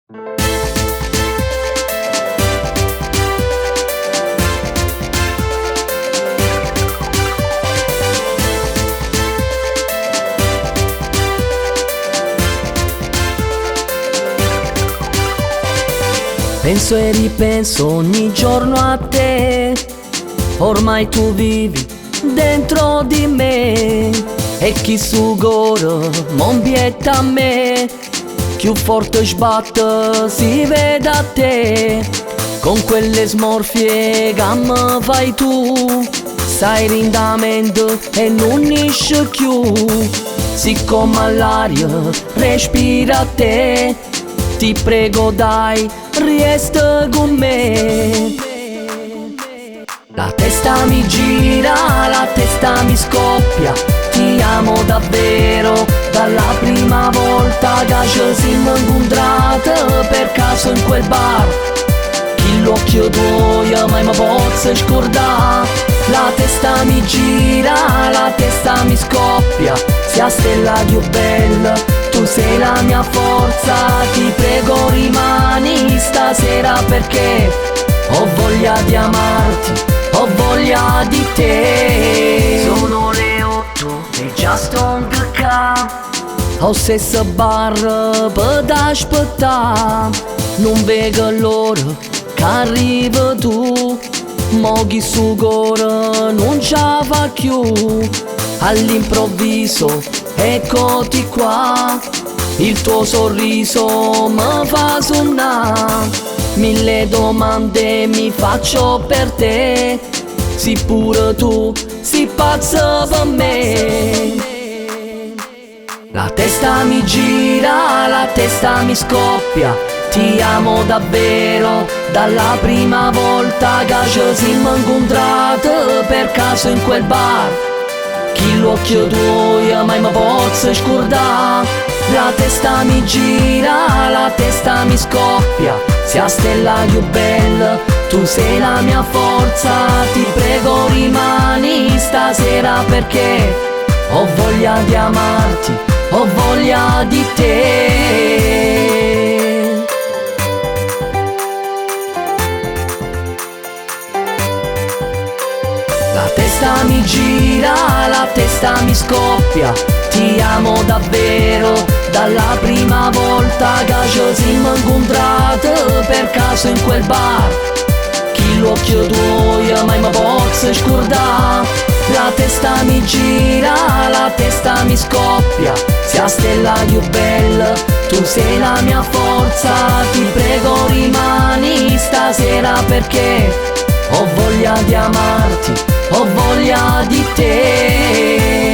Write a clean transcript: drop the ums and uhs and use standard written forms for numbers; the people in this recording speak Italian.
Penso e ripenso ogni giorno a te, ormai tu vivi dentro di me. E chi sugora mon bietta a me, più forte sbatte si vede a te. Con quelle smorfie che mi fai tu, stai rindamento e non esce più. Siccome all'aria respira a te, ti prego dai, resta con me. La testa mi gira, la testa mi scoppia, ti amo davvero, dalla prima volta che ci siamo incontrati per caso in quel bar. Chi l'occhio tuo mai mi posso scordare. La testa mi gira, la testa mi scoppia, sia stella più bella, tu sei la mia forza. Ti prego rimani stasera perché ho voglia di amarti, ho voglia di te. Sono le 8 e già sto un peccato, ho stesso bar per aspettare. Non vedo l'ora che arriva tu, mo chi su cuore non ce la fa più. All'improvviso eccoti qua, il tuo sorriso mi fa sonnare. Mille domande mi faccio per te, sì pure tu, sì pazzo per me. La testa mi gira, la testa mi scoppia, ti amo davvero, dalla prima volta che ci siamo incontrati per caso in quel bar. Chi l'occhio tuo mai mi posso scordare. La testa mi gira, la testa mi scoppia, sia stella più bella, tu sei la mia forza. Ti prego rimani stasera perché ho voglia di amarti, ho voglia di te. La testa mi gira, la testa mi scoppia, ti amo davvero, dalla prima volta che ci siamo incontrati per caso in quel bar. Chi l'occhio tuo mai mi posso scordare. La testa mi gira, la testa mi scoppia, sia stella più bella, tu sei la mia forza. Ti prego rimani stasera perché ho voglia di amarti, ho voglia di te.